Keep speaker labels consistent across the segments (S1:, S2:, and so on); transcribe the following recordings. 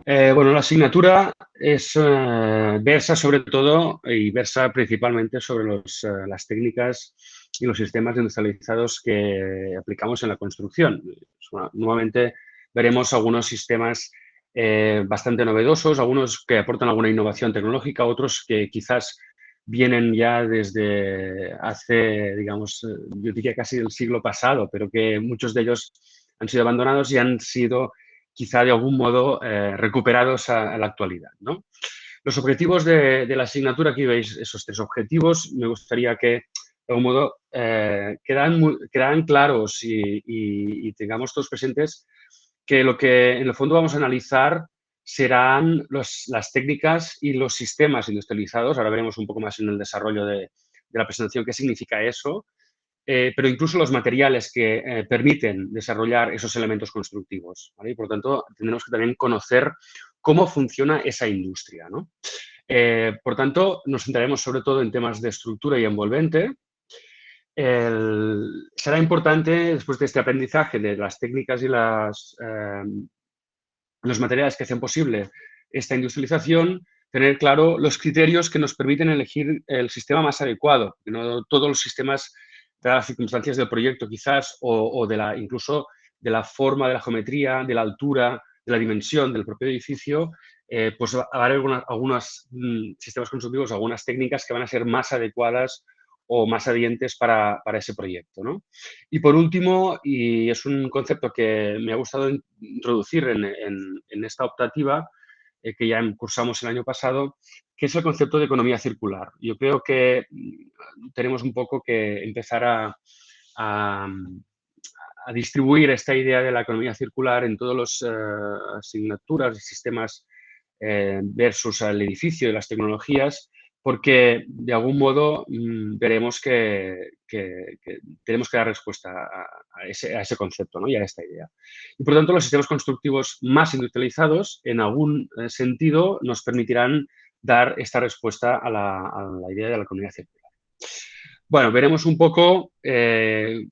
S1: Bueno, la asignatura versa sobre todo y versa principalmente sobre las técnicas y los sistemas industrializados que aplicamos en la construcción. Nuevamente veremos algunos sistemas bastante novedosos, algunos que aportan alguna innovación tecnológica, otros que quizás vienen ya desde hace, digamos, yo diría casi del siglo pasado, pero que muchos de ellos han sido abandonados y han sido quizá de algún modo recuperados a la actualidad, ¿no? Los objetivos de la asignatura, aquí veis esos tres objetivos, me gustaría que de algún modo quedaran claros y tengamos todos presentes que lo que en el fondo vamos a analizar serán las técnicas y los sistemas industrializados. Ahora veremos un poco más en el desarrollo de la presentación qué significa eso, pero incluso los materiales que permiten desarrollar esos elementos constructivos, ¿vale? Y por lo tanto, tenemos que también conocer cómo funciona esa industria, ¿no? Por tanto, nos centraremos sobre todo en temas de estructura y envolvente. Será importante, después de este aprendizaje de las técnicas y los materiales que hacen posible esta industrialización, tener claro los criterios que nos permiten elegir el sistema más adecuado. No todos los sistemas, dadas las circunstancias del proyecto quizás, o incluso de la forma, de la geometría, de la altura, de la dimensión del propio edificio, pues va a haber algunos sistemas constructivos, algunas técnicas que van a ser más adecuadas o más adientes para ese proyecto, ¿no? Y por último, y es un concepto que me ha gustado introducir en esta optativa, que ya cursamos el año pasado, que es el concepto de economía circular. Yo creo que tenemos un poco que empezar a, a distribuir esta idea de la economía circular en todas las asignaturas y sistemas versus el edificio y las tecnologías, porque de algún modo veremos que tenemos que dar respuesta a ese concepto, ¿no? Y a esta idea. Y por lo tanto, los sistemas constructivos más industrializados, en algún sentido, nos permitirán dar esta respuesta a la idea de la economía circular. Bueno, veremos un poco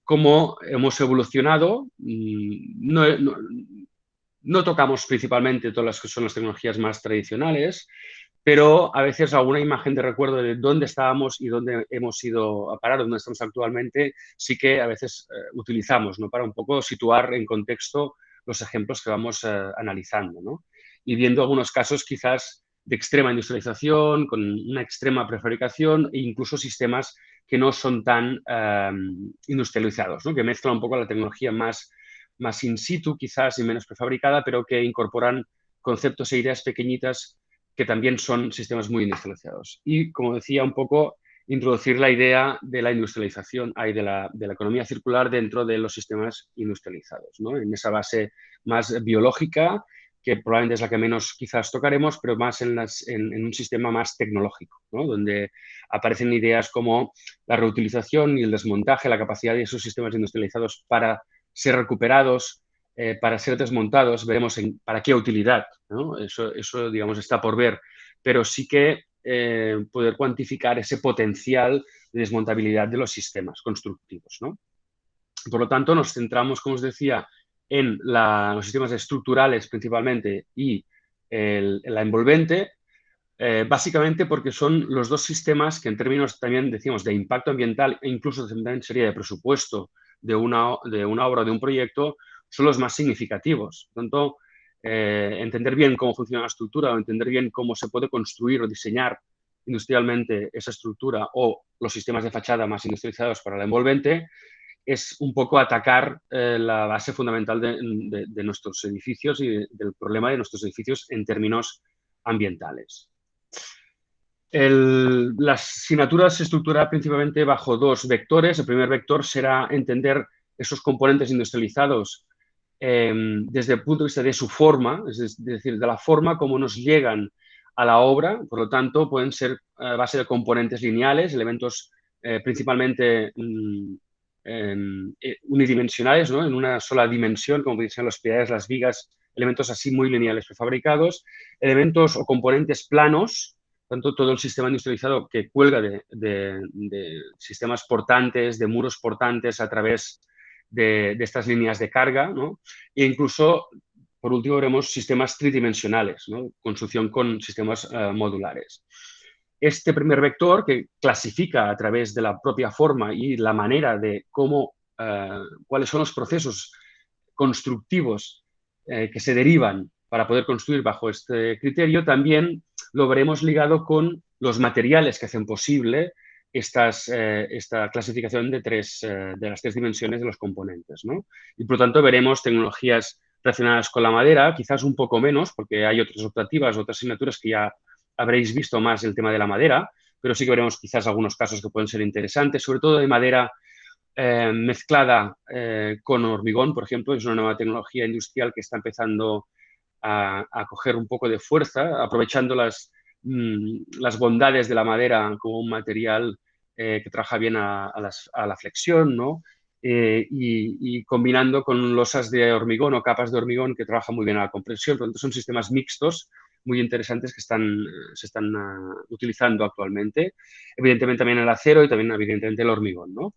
S1: cómo hemos evolucionado. No tocamos principalmente todas las que son las tecnologías más tradicionales, pero a veces alguna imagen de recuerdo de dónde estábamos y dónde hemos ido a parar, dónde estamos actualmente, sí que a veces utilizamos, ¿no? Para un poco situar en contexto los ejemplos que vamos analizando, ¿no? Y viendo algunos casos quizás de extrema industrialización, con una extrema prefabricación e incluso sistemas que no son tan industrializados, ¿no? Que mezclan un poco la tecnología más in situ quizás y menos prefabricada, pero que incorporan conceptos e ideas pequeñitas que también son sistemas muy industrializados. Y, como decía, un poco introducir la idea de la industrialización, de la economía circular dentro de los sistemas industrializados, ¿no? En esa base más biológica, que probablemente es la que menos quizás tocaremos, pero más en un sistema más tecnológico, ¿no? Donde aparecen ideas como la reutilización y el desmontaje, la capacidad de esos sistemas industrializados para ser recuperados, para ser desmontados, veremos para qué utilidad, ¿no? Eso, digamos, está por ver, pero sí que poder cuantificar ese potencial de desmontabilidad de los sistemas constructivos, ¿no? Por lo tanto, nos centramos, como os decía, en los sistemas estructurales principalmente y la envolvente, básicamente porque son los dos sistemas que en términos también, decimos, de impacto ambiental e incluso también sería de presupuesto de una obra o de un proyecto, son los más significativos. Por tanto, entender bien cómo funciona la estructura o entender bien cómo se puede construir o diseñar industrialmente esa estructura o los sistemas de fachada más industrializados para la envolvente es un poco atacar la base fundamental de nuestros edificios y del problema de nuestros edificios en términos ambientales. La asignatura se estructura principalmente bajo dos vectores. El primer vector será entender esos componentes industrializados desde el punto de vista de su forma, es decir, de la forma como nos llegan a la obra. Por lo tanto, pueden ser a base de componentes lineales, elementos principalmente unidimensionales, ¿no? En una sola dimensión, como pueden ser los pilares, las vigas, elementos así muy lineales prefabricados, elementos o componentes planos, tanto todo el sistema industrializado que cuelga de sistemas portantes, de muros portantes a través de estas líneas de carga, ¿no? E incluso por último, veremos sistemas tridimensionales, ¿no? Construcción con sistemas modulares. Este primer vector, que clasifica a través de la propia forma y la manera de cómo, cuáles son los procesos constructivos que se derivan para poder construir bajo este criterio, también lo veremos ligado con los materiales que hacen posible esta clasificación de las tres dimensiones de los componentes, ¿no? Y por lo tanto veremos tecnologías relacionadas con la madera, quizás un poco menos, porque hay otras optativas, otras asignaturas que ya habréis visto más el tema de la madera, pero sí que veremos quizás algunos casos que pueden ser interesantes, sobre todo de madera mezclada con hormigón, por ejemplo. Es una nueva tecnología industrial que está empezando a coger un poco de fuerza, aprovechando las bondades de la madera como un material que trabaja bien a la flexión, ¿no? Y combinando con losas de hormigón o capas de hormigón que trabajan muy bien a la compresión. Por lo tanto, son sistemas mixtos muy interesantes que se están utilizando actualmente. Evidentemente también el acero y también evidentemente el hormigón, ¿no?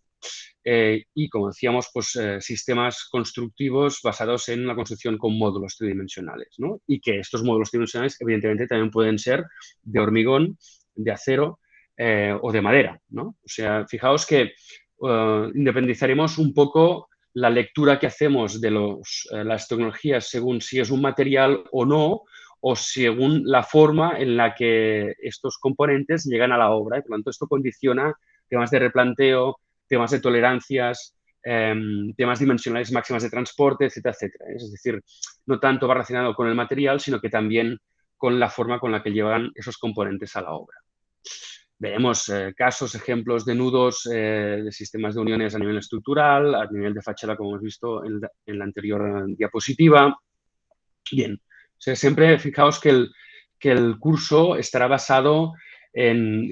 S1: Y, como decíamos, pues sistemas constructivos basados en la construcción con módulos tridimensionales, ¿no? Y que estos módulos tridimensionales, evidentemente, también pueden ser de hormigón, de acero o de madera, ¿no? O sea, fijaos que independizaremos un poco la lectura que hacemos de las tecnologías según si es un material o no, o según la forma en la que estos componentes llegan a la obra. Y por lo tanto, esto condiciona temas de replanteo, temas de tolerancias, temas dimensionales máximas de transporte, etcétera, etcétera. Es decir, no tanto va relacionado con el material, sino que también con la forma con la que llevan esos componentes a la obra. Veremos casos, ejemplos de nudos de sistemas de uniones a nivel estructural, a nivel de fachada, como hemos visto en la anterior diapositiva. Bien, o sea, siempre fijaos que el curso estará basado digamos,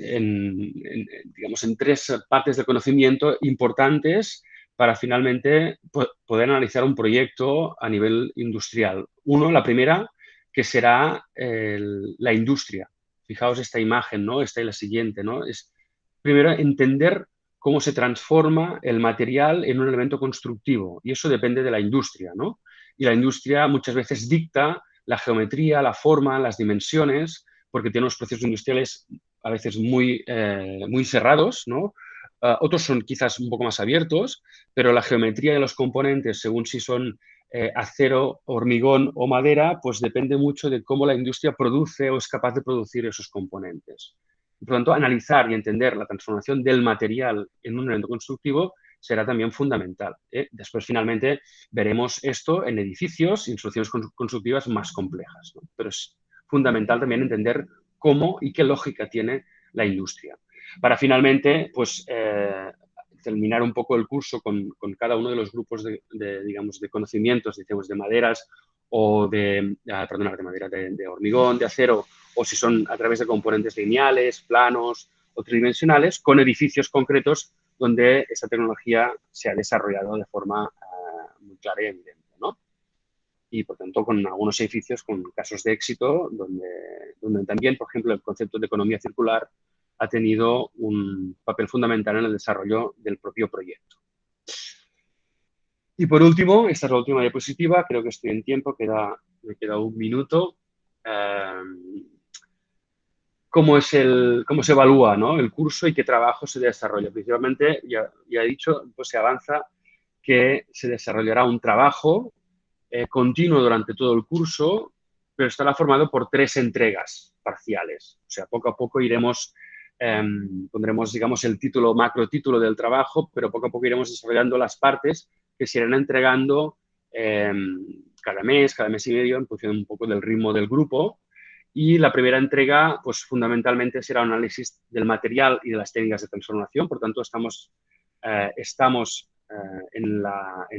S1: en tres partes de conocimiento importantes para finalmente poder analizar un proyecto a nivel industrial. Uno, la primera, que será la industria. Fijaos esta imagen, ¿no? Esta y la siguiente, ¿no? Es primero entender cómo se transforma el material en un elemento constructivo, y eso depende de la industria, ¿no? Y la industria muchas veces dicta la geometría, la forma, las dimensiones, porque tiene unos procesos industriales a veces muy cerrados, ¿no? Otros son quizás un poco más abiertos, pero la geometría de los componentes, según si son acero, hormigón o madera, pues depende mucho de cómo la industria produce o es capaz de producir esos componentes. Por lo tanto, analizar y entender la transformación del material en un elemento constructivo será también fundamental. Después, finalmente, veremos esto en edificios y en soluciones constructivas más complejas, ¿no? Pero es fundamental también entender cómo y qué lógica tiene la industria. Para finalmente, pues, terminar un poco el curso con cada uno de los grupos digamos, de conocimientos, digamos, de maderas o de hormigón, de acero, o si son a través de componentes lineales, planos o tridimensionales, con edificios concretos donde esta tecnología se ha desarrollado de forma muy clara y evidente, ¿no? Y, por tanto, con algunos edificios con casos de éxito donde también, por ejemplo, el concepto de economía circular ha tenido un papel fundamental en el desarrollo del propio proyecto. Y por último, esta es la última diapositiva, creo que estoy en tiempo, me queda un minuto. ¿Cómo se evalúa, ¿no?, el curso y qué trabajo se desarrolla? Principalmente, ya he dicho, pues se avanza que se desarrollará un trabajo continuo durante todo el curso, pero estará formado por 3 entregas parciales. O sea, poco a poco pondremos, digamos, el título, macro título del trabajo, pero poco a poco iremos desarrollando las partes que se irán entregando cada mes y medio, en función un poco del ritmo del grupo. Y la primera entrega, pues fundamentalmente será un análisis del material y de las técnicas de transformación. Por tanto, estamos en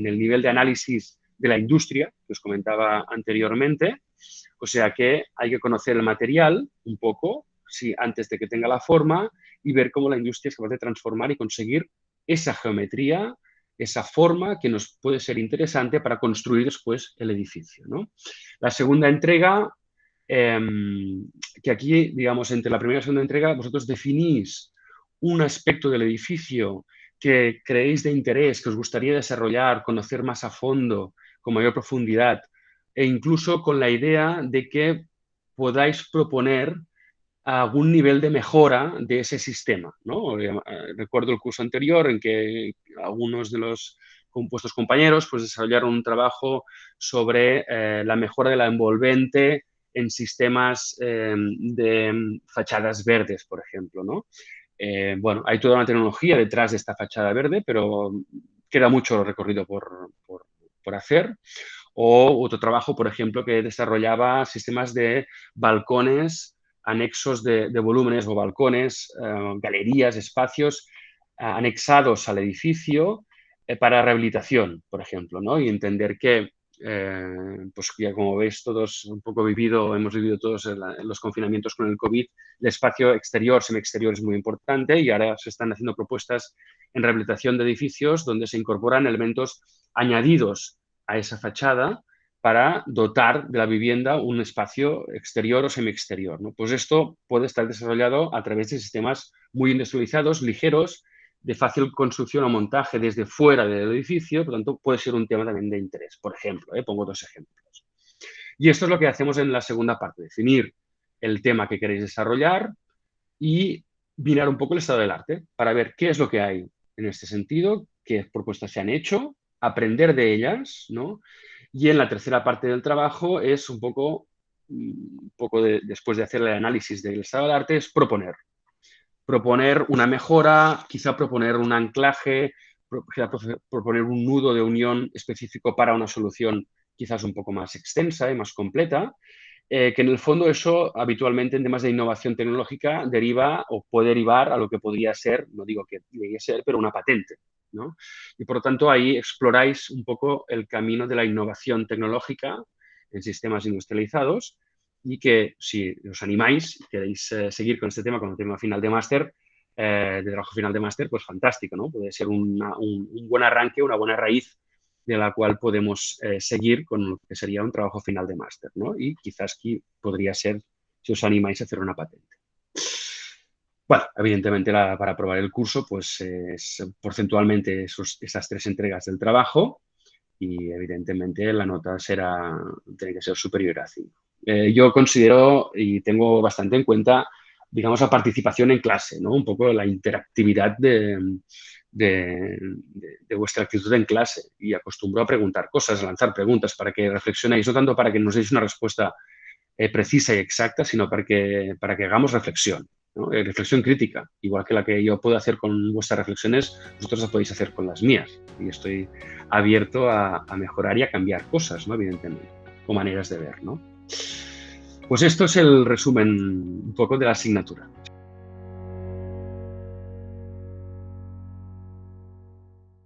S1: el nivel de análisis de la industria que os comentaba anteriormente. O sea que hay que conocer el material un poco, sí, antes de que tenga la forma, y ver cómo la industria es capaz de transformar y conseguir esa geometría, esa forma que nos puede ser interesante para construir después el edificio, ¿no? La segunda entrega, que aquí, digamos, entre la primera y la segunda entrega, vosotros definís un aspecto del edificio que creéis de interés, que os gustaría desarrollar, conocer más a fondo, con mayor profundidad, e incluso con la idea de que podáis proponer algún nivel de mejora de ese sistema, ¿no? Recuerdo el curso anterior en que algunos de los compuestos compañeros pues, desarrollaron un trabajo sobre la mejora de la envolvente en sistemas de fachadas verdes, por ejemplo, ¿no? Bueno, hay toda una tecnología detrás de esta fachada verde, pero queda mucho recorrido por hacer. O otro trabajo, por ejemplo, que desarrollaba sistemas de balcones, anexos de volúmenes o balcones, galerías, espacios anexados al edificio para rehabilitación, por ejemplo, ¿no? Y entender que, pues ya como veis todos, un poco hemos vivido todos en los confinamientos con el COVID, el espacio exterior, semiexterior es muy importante y ahora se están haciendo propuestas en rehabilitación de edificios donde se incorporan elementos añadidos a esa fachada para dotar de la vivienda un espacio exterior o semiexterior, ¿no? Pues esto puede estar desarrollado a través de sistemas muy industrializados, ligeros, de fácil construcción o montaje desde fuera del edificio, por lo tanto puede ser un tema también de interés. Por ejemplo, pongo dos ejemplos. Y esto es lo que hacemos en la segunda parte, definir el tema que queréis desarrollar y mirar un poco el estado del arte para ver qué es lo que hay en este sentido, qué propuestas se han hecho, aprender de ellas, ¿no? Y en la tercera parte del trabajo es después de hacer el análisis del estado del arte, es proponer una mejora, quizá proponer un anclaje, proponer un nudo de unión específico para una solución quizás un poco más extensa y más completa, que en el fondo eso habitualmente en temas de innovación tecnológica deriva o puede derivar a lo que podría ser, no digo que debería ser, pero una patente, ¿no? Y por lo tanto ahí exploráis un poco el camino de la innovación tecnológica en sistemas industrializados y que si os animáis y queréis seguir con este tema con el tema final de máster, de trabajo final de máster, pues fantástico, ¿no? Puede ser un buen arranque, una buena raíz de la cual podemos seguir con lo que sería un trabajo final de máster, ¿no? Y quizás aquí podría ser, si os animáis, a hacer una patente. Bueno, evidentemente para aprobar el curso, pues es porcentualmente esas tres entregas del trabajo y evidentemente la nota tiene que ser superior a 5. Yo considero y tengo bastante en cuenta, digamos, la participación en clase, ¿no? Un poco la interactividad de vuestra actitud en clase y acostumbro a preguntar cosas, a lanzar preguntas para que reflexionéis, no tanto para que nos deis una respuesta precisa y exacta, sino para que hagamos reflexión, ¿no? Reflexión crítica, igual que la que yo puedo hacer con vuestras reflexiones, vosotros las podéis hacer con las mías. Y estoy abierto a mejorar y a cambiar cosas, ¿no? Evidentemente, o maneras de ver, ¿no? Pues esto es el resumen un poco de la asignatura.